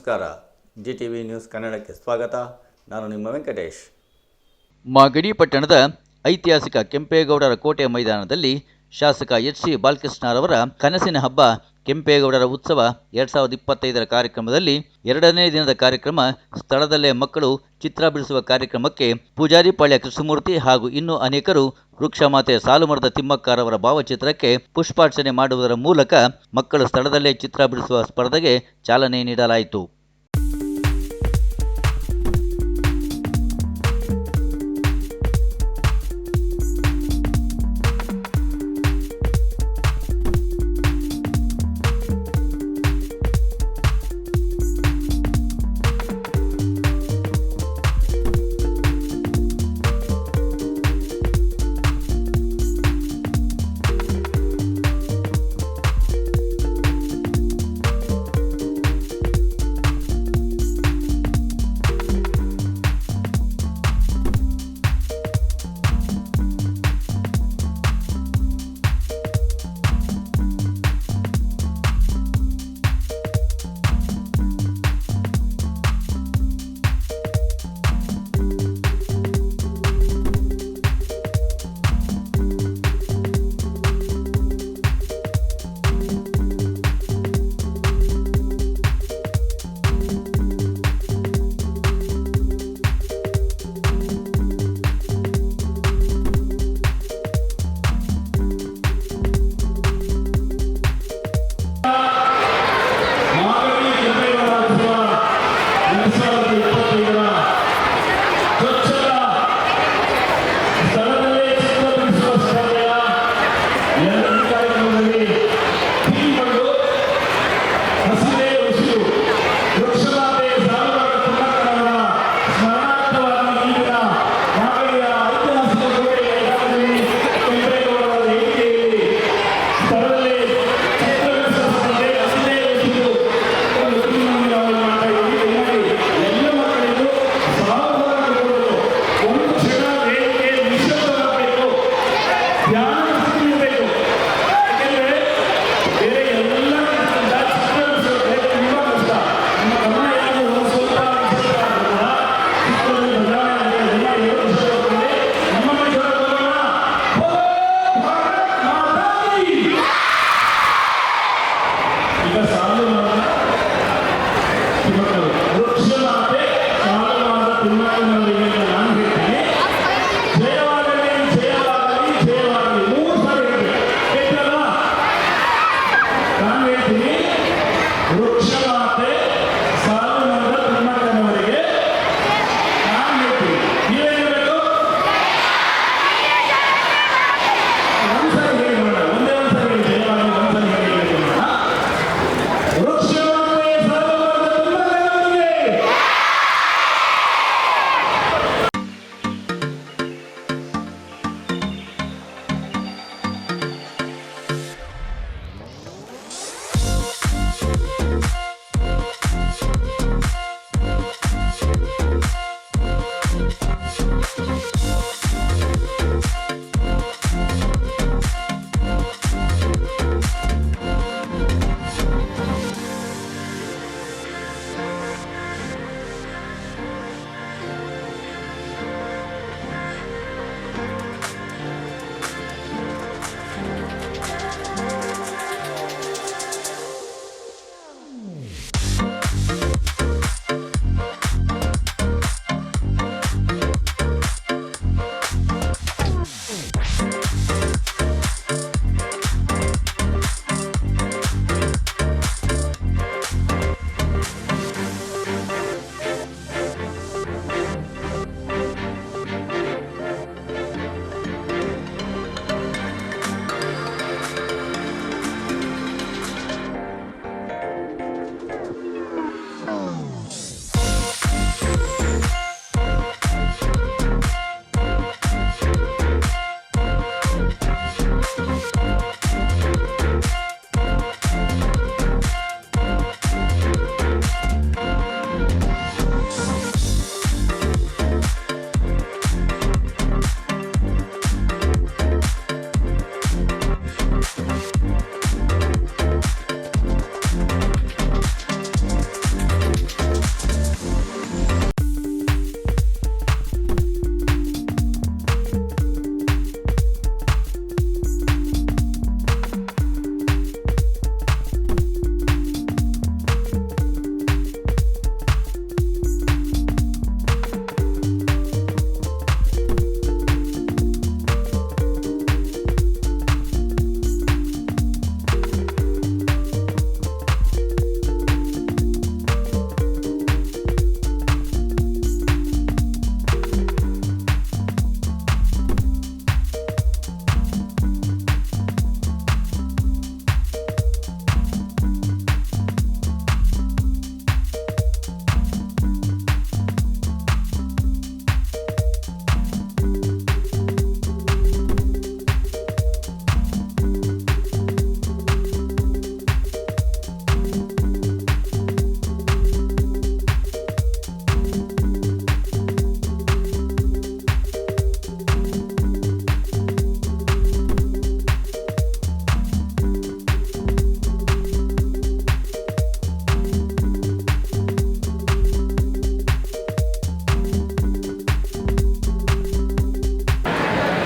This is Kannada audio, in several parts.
ನಮಸ್ಕಾರ. GTV ನ್ಯೂಸ್ ಕನ್ನಡಕ್ಕೆ ಸ್ವಾಗತ. ನಾನು ನಿಮ್ಮ ವೆಂಕಟೇಶ್. ಮಾಗಡಿ ಪಟ್ಟಣದ ಐತಿಹಾಸಿಕ ಕೆಂಪೇಗೌಡರ ಕೋಟೆ ಮೈದಾನದಲ್ಲಿ ಶಾಸಕ HC ಬಾಲಕೃಷ್ಣರವರ ಕನಸಿನ ಹಬ್ಬ ಕೆಂಪೇಗೌಡರ ಉತ್ಸವ 2025ರ ಕಾರ್ಯಕ್ರಮದಲ್ಲಿ 2ನೇ ದಿನದ ಕಾರ್ಯಕ್ರಮ ಸ್ಥಳದಲ್ಲೇ ಮಕ್ಕಳು ಚಿತ್ರ ಬಿಡಿಸುವ ಕಾರ್ಯಕ್ರಮಕ್ಕೆ ಪೂಜಾರಿಪಾಳ್ಯ ಕೃಷ್ಣಮೂರ್ತಿ ಹಾಗೂ ಇನ್ನೂ ಅನೇಕರು ವೃಕ್ಷಮಾತೆ ಸಾಲುಮರದ ತಿಮ್ಮಕ್ಕರವರ ಭಾವಚಿತ್ರಕ್ಕೆ ಪುಷ್ಪಾರ್ಚನೆ ಮಾಡುವುದರ ಮೂಲಕ ಮಕ್ಕಳು ಸ್ಥಳದಲ್ಲೇ ಚಿತ್ರ ಬಿಡಿಸುವ ಸ್ಪರ್ಧೆಗೆ ಚಾಲನೆ ನೀಡಲಾಯಿತು.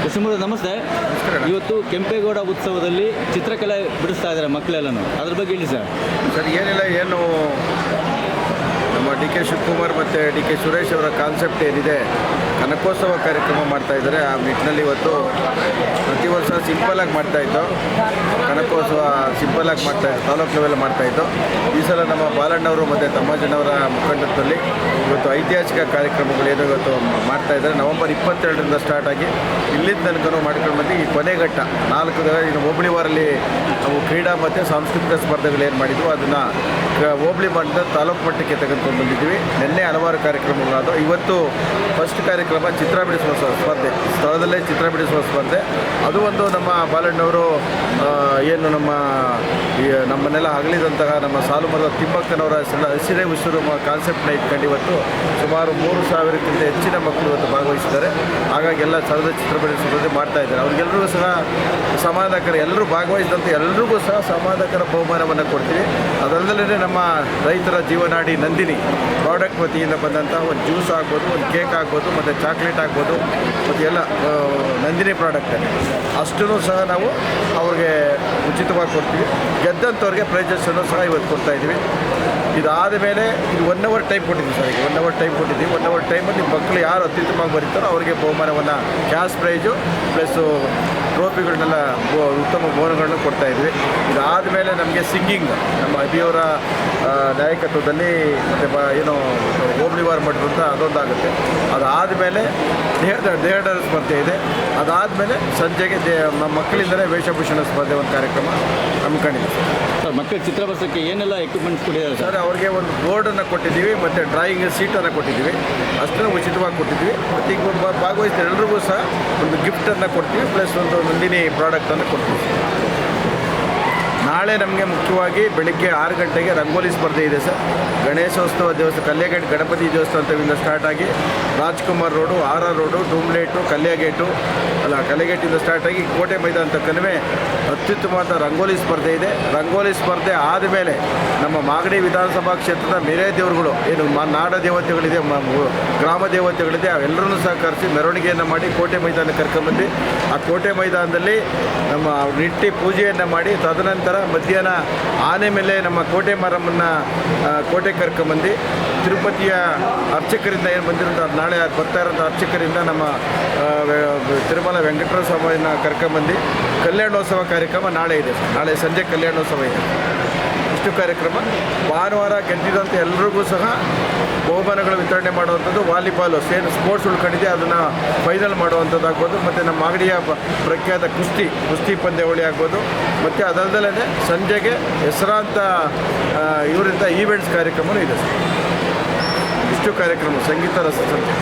ಕೃಷ್ಣಮೂರ್ತಿ ನಮಸ್ತೆ. ಇವತ್ತು ಕೆಂಪೇಗೌಡ ಉತ್ಸವದಲ್ಲಿ ಚಿತ್ರಕಲೆ ಬಿಡಿಸ್ತಾ ಇದ್ದಾರೆ ಮಕ್ಕಳೆಲ್ಲನೂ, ಅದ್ರ ಬಗ್ಗೆ ಹೇಳಿ ಸರ್. ಸರ್ ಏನಿಲ್ಲ, ಏನು ನಮ್ಮ ಡಿ ಕೆ ಶಿವಕುಮಾರ್ ಮತ್ತು ಡಿ ಕೆ ಸುರೇಶ್ ಅವರ ಕಾನ್ಸೆಪ್ಟ್ ಏನಿದೆ, ಕನಕೋತ್ಸವ ಕಾರ್ಯಕ್ರಮ ಮಾಡ್ತಾಯಿದ್ದಾರೆ. ಆ ನಿಟ್ಟಿನಲ್ಲಿ ಇವತ್ತು ಪ್ರತಿ ವರ್ಷ ಸಿಂಪಲಾಗಿ ಮಾಡ್ತಾಯಿದ್ದು, ಕನಕೋತ್ಸವ ಸಿಂಪಲಾಗಿ ಮಾಡ್ತಾಯಿದ್ದು, ತಾಲೂಕು ಲೆವೆಲ್ ಮಾಡ್ತಾಯಿದ್ದು. ಈ ಸಲ ನಮ್ಮ ಬಾಲಣ್ಣವರು ಮತ್ತು ತಮ್ಮಜ್ಜನವರ ಮುಖಂಡತ್ವದಲ್ಲಿ ಇವತ್ತು ಐತಿಹಾಸಿಕ ಕಾರ್ಯಕ್ರಮಗಳು ಏನು ಇವತ್ತು ಮಾಡ್ತಾಯಿದ್ದಾರೆ. ನವೆಂಬರ್ 22ರಿಂದ ಸ್ಟಾರ್ಟ್ ಆಗಿ ಇಲ್ಲಿಂದ ತನಕ ಮಾಡ್ಕೊಂಡು ಬಂದು ಈ ಕೊನೆಘಟ್ಟ 4 ದಿನ ಇನ್ನು ಹೋಬಳಿ ವಾರಲ್ಲಿ ನಾವು ಕ್ರೀಡಾ ಮತ್ತು ಸಾಂಸ್ಕೃತಿಕ ಸ್ಪರ್ಧೆಗಳು ಏನು ಮಾಡಿದ್ವು ಅದನ್ನು ಹೋಬಳಿ ಮಟ್ಟದ ತಾಲೂಕು ಮಟ್ಟಕ್ಕೆ ತೆಗೆದುಕೊಂಡು ಬಂದಿದ್ದೀವಿ. ನಿನ್ನೆ ಹಲವಾರು ಕಾರ್ಯಕ್ರಮಗಳಾದವು. ಇವತ್ತು ಫಸ್ಟ್ ಕಾರ್ಯಕ್ರಮ ಚಿತ್ರ ಬಿಡಿಸುವ ಸ್ಪರ್ಧೆ, ಸ್ಥಳದಲ್ಲೇ ಚಿತ್ರ ಬಿಡಿಸುವ ಸ್ಪರ್ಧೆ. ಅದು ಒಂದು ನಮ್ಮ ಬಾಲಣ್ಣವರು ಏನು ನಮ್ಮನ್ನೆಲ್ಲ ಅಗಲಿದಂತಹ ನಮ್ಮ ಸಾಲುಮರದ ತಿಮ್ಮಕ್ಕನವರ ಹಸಿರೇ ಉಸಿರು ಕಾನ್ಸೆಪ್ಟ್ನ ಇಟ್ಕೊಂಡು ಇವತ್ತು ಸುಮಾರು 3,000ಕ್ಕಿಂತ ಹೆಚ್ಚಿನ ಮಕ್ಕಳು ಇವತ್ತು ಭಾಗವಹಿಸಿದ್ದಾರೆ. ಹಾಗಾಗಿ ಎಲ್ಲ ಸ್ಥಳದ ಚಿತ್ರ ಬಿಡಿಸುವುದೇ ಮಾಡ್ತಾ ಇದ್ದಾರೆ. ಅವ್ರಿಗೆಲ್ಲರಿಗೂ ಸಹ ಸಮಾಧಾನಕರ, ಎಲ್ಲರೂ ಭಾಗವಹಿಸಿದಂಥ ಎಲ್ರಿಗೂ ಸಹ ಸಮಾಧಾನಕರ ಬಹುಮಾನವನ್ನು ಕೊಡ್ತೀವಿ. ಅದಲ್ಲದೆ ನಮ್ಮ ರೈತರ ಜೀವನಾಡಿ ನಂದಿನಿ ಪ್ರಾಡಕ್ಟ್ ವತಿಯಿಂದ ಬಂದಂಥ ಒಂದು ಜ್ಯೂಸ್ ಆಗ್ಬೋದು, ಒಂದು ಕೇಕ್ ಆಗ್ಬೋದು, ಮತ್ತು ಚಾಕ್ಲೇಟ್ ಆಗ್ಬೋದು, ಮತ್ತು ಎಲ್ಲ ನಂದಿನಿ ಪ್ರಾಡಕ್ಟಲ್ಲಿ ಅಷ್ಟೂ ಸಹ ನಾವು ಅವ್ರಿಗೆ ಉಚಿತವಾಗಿ ಕೊಡ್ತೀವಿ. ಗೆದ್ದಂಥವ್ರಿಗೆ ಪ್ರೈಜಸ್ಸನ್ನು ಸಹ ಇವತ್ತು ಕೊಡ್ತಾಯಿದ್ದೀವಿ. ಇದಾದ ಮೇಲೆ ಇದು 1 ಅವರ್ ಟೈಮ್ ಕೊಟ್ಟಿದ್ದೀವಿ ಸರ್. ಈಗ 1 ಅವರ್ ಟೈಮ್ ಕೊಟ್ಟಿದ್ದೀವಿ. 1 ಅವರ್ ಟೈಮಲ್ಲಿ ಮಕ್ಕಳು ಯಾರು ಅತ್ಯುತ್ತಮವಾಗಿ ಬರೀತಾರೋ ಅವರಿಗೆ ಬಹುಮಾನವನ್ನು, ಕ್ಯಾಶ್ ಪ್ರೈಜು ಪ್ಲಸ್ಸು ಟ್ರೋಫಿಗಳನ್ನೆಲ್ಲ ಉತ್ತಮ ಬಹುಮಾನಗಳನ್ನು ಕೊಡ್ತಾಯಿದ್ವಿ. ಇದಾದ ಮೇಲೆ ನಮಗೆ ಸಿಂಗಿಂಗ್ ನಮ್ಮ ಅಭಿಯವರ ನಾಯಕತ್ವದಲ್ಲಿ ಮತ್ತು ಏನು ಹೋಬಳಿ ವಾರ ಮಟ್ಟದಂತ ಅದೊಂದಾಗುತ್ತೆ. ಅದಾದಮೇಲೆ ದೇಹದ ಸ್ಪರ್ಧೆ ಇದೆ. ಅದಾದಮೇಲೆ ಸಂಜೆಗೆ ನಮ್ಮ ಮಕ್ಕಳಿಂದಲೇ ವೇಷಭೂಷಣ ಸ್ಪರ್ಧೆ ಒಂದು ಕಾರ್ಯಕ್ರಮ ಹಮ್ಮಿಕೊಂಡಿದೆ ಸರ್. ಮಕ್ಕಳಿಗೆ ಚಿತ್ರ ಬರ್ಸೋಕ್ಕೆ ಏನೆಲ್ಲ ಎಕ್ವಿಪ್ಮೆಂಟ್ಸ್ ಕೊಟ್ಟಿದ್ದಾರೆ ಸರ್? ಅವ್ರಿಗೆ ಒಂದು ಬೋರ್ಡನ್ನು ಕೊಟ್ಟಿದ್ದೀವಿ ಮತ್ತು ಡ್ರಾಯಿಂಗ್ ಸೀಟನ್ನು ಕೊಟ್ಟಿದ್ದೀವಿ. ಅಷ್ಟನ್ನು ಉಚಿತವಾಗಿ ಕೊಟ್ಟಿದ್ವಿ. ಮತ್ತು ಈಗ ಭಾಗವಹಿಸಿದ ಎಲ್ರಿಗೂ ಸಹ ಒಂದು ಗಿಫ್ಟನ್ನು ಕೊಡ್ತೀವಿ, ಪ್ಲಸ್ ಒಂದು ನಂದಿನಿ ಪ್ರಾಡಕ್ಟನ್ನು ಕೊಡ್ತೀವಿ. ನಾಳೆ ನಮಗೆ ಮುಖ್ಯವಾಗಿ ಬೆಳಗ್ಗೆ 6 ಗಂಟೆಗೆ ರಂಗೋಲಿ ಸ್ಪರ್ಧೆ ಇದೆ ಸರ್. ಗಣೇಶೋತ್ಸವ ದೇವಸ್ಥಾನ ಕಲ್ಯಾಗೇಟ್ ಗಣಪತಿ ದೇವಸ್ಥಾನದಿಂದ ಸ್ಟಾರ್ಟ್ ಆಗಿ ರಾಜ್ಕುಮಾರ್ ರೋಡು, RR ರೋಡು, ಡೂಮ್ಲೇಟು, ಕಲ್ಯಾಗೇಟಿಂದ ಸ್ಟಾರ್ಟ್ ಆಗಿ ಕೋಟೆ ಮೈದಾನ ತಕ್ಕನವೇ ಅತ್ಯುತ್ತಮವಾದ ರಂಗೋಲಿ ಸ್ಪರ್ಧೆ ಇದೆ. ರಂಗೋಲಿ ಸ್ಪರ್ಧೆ ಆದಮೇಲೆ ನಮ್ಮ ಮಾಗಡಿ ವಿಧಾನಸಭಾ ಕ್ಷೇತ್ರದ ಮೇರೆ ದೇವರುಗಳು ಏನು ನಾಡ ದೇವತೆಗಳಿದೆ, ಗ್ರಾಮ ದೇವತೆಗಳಿದೆ, ಅವೆಲ್ಲರನ್ನೂ ಸಹ ಕರೆಸಿ ಮೆರವಣಿಗೆಯನ್ನು ಮಾಡಿ ಕೋಟೆ ಮೈದಾನ ಕರ್ಕೊಂಬಂದು ಆ ಕೋಟೆ ಮೈದಾನದಲ್ಲಿ ನಮ್ಮ ನಿಟ್ಟಿ ಪೂಜೆಯನ್ನು ಮಾಡಿ, ತದನಂತರ ಮಧ್ಯಾಹ್ನ ಆನೆ ಮೇಲೆ ನಮ್ಮ ಕೋಟೆ ಮಾರಮ್ಮನ್ನ ಕೋಟೆ ಕರ್ಕೊಂಬಂದು ತಿರುಪತಿಯ ಅರ್ಚಕರಿಂದ ಏನು ಬಂದಿರೋದು ನಾಳೆ ಬರ್ತಾ ಇರೋಂಥ ಅರ್ಚಕರಿಂದ ನಮ್ಮ ತಿರುಮಲ ವೆಂಕಟೇಶ್ವರ ಸ್ವಾಮಿಯನ್ನು ಕರ್ಕೊಂಬಂದು ಕಲ್ಯಾಣೋತ್ಸವ ಕಾರ್ಯಕ್ರಮ ನಾಳೆ ಇದೆ. ನಾಳೆ ಸಂಜೆ ಕಲ್ಯಾಣೋತ್ಸವ ಇದೆ. ಇಷ್ಟು ಕಾರ್ಯಕ್ರಮ. ಭಾನುವಾರ ಗೆದ್ದಿದಂಥ ಎಲ್ರಿಗೂ ಸಹ ಬಹುಮಾನಗಳ ವಿತರಣೆ ಮಾಡುವಂಥದ್ದು, ವಾಲಿಬಾಲು ಏನು ಸ್ಪೋರ್ಟ್ಸ್ ಉಳ್ಕೊಂಡಿದೆ ಅದನ್ನು ಫೈನಲ್ ಮಾಡುವಂಥದ್ದಾಗ್ಬೋದು, ಮತ್ತು ನಮ್ಮ ಮಾಗಡಿಯ ಪ್ರಖ್ಯಾತ ಕುಸ್ತಿ ಪಂದ್ಯಾವಳಿ ಆಗ್ಬೋದು, ಮತ್ತು ಅದಲ್ಲದೆ ಸಂಜೆಗೆ ಹೆಸರಾಂತ ಇವರಿಂದ ಈವೆಂಟ್ಸ್ ಕಾರ್ಯಕ್ರಮವೂ ಇದೆ ಸರ್. ಇಷ್ಟು ಕಾರ್ಯಕ್ರಮ ಸಂಗೀತ ರಸಸಂತೆ.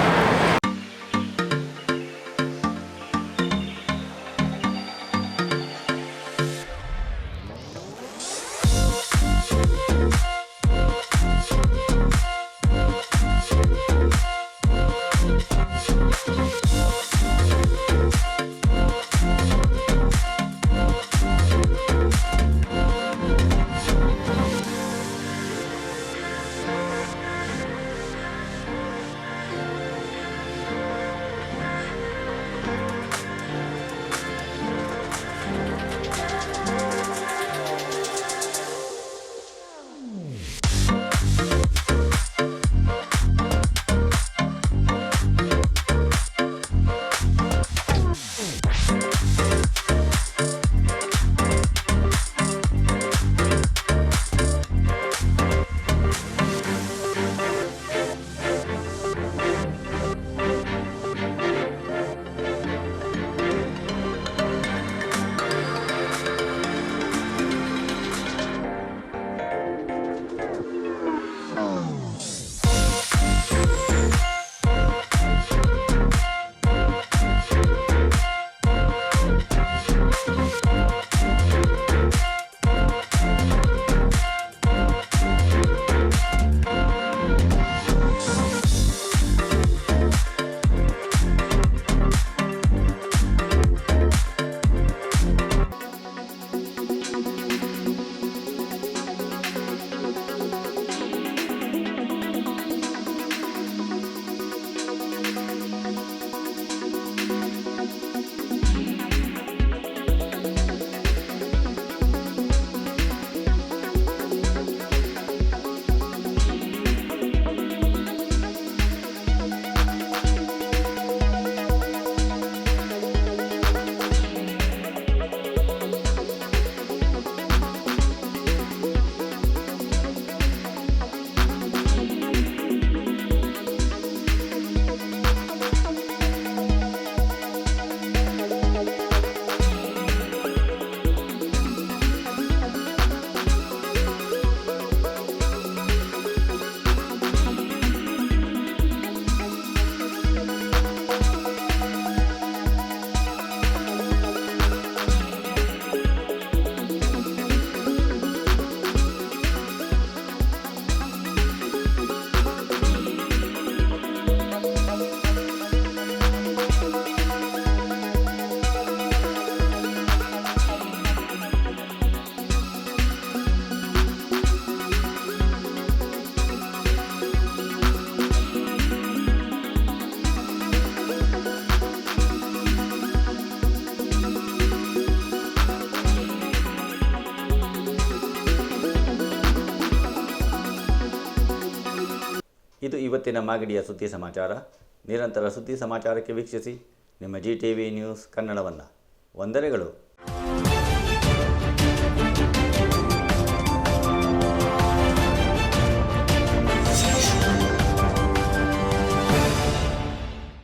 ಇದು ಇವತ್ತಿನ ಮಾಗಡಿಯ ಸುದ್ದಿ ಸಮಾಚಾರ. ನಿರಂತರ ಸುದ್ದಿ ಸಮಾಚಾರಕ್ಕೆ ವೀಕ್ಷಿಸಿ ನಿಮ್ಮ GTV ನ್ಯೂಸ್ ಕನ್ನಡವನ್ನು. ವಂದನೆಗಳು.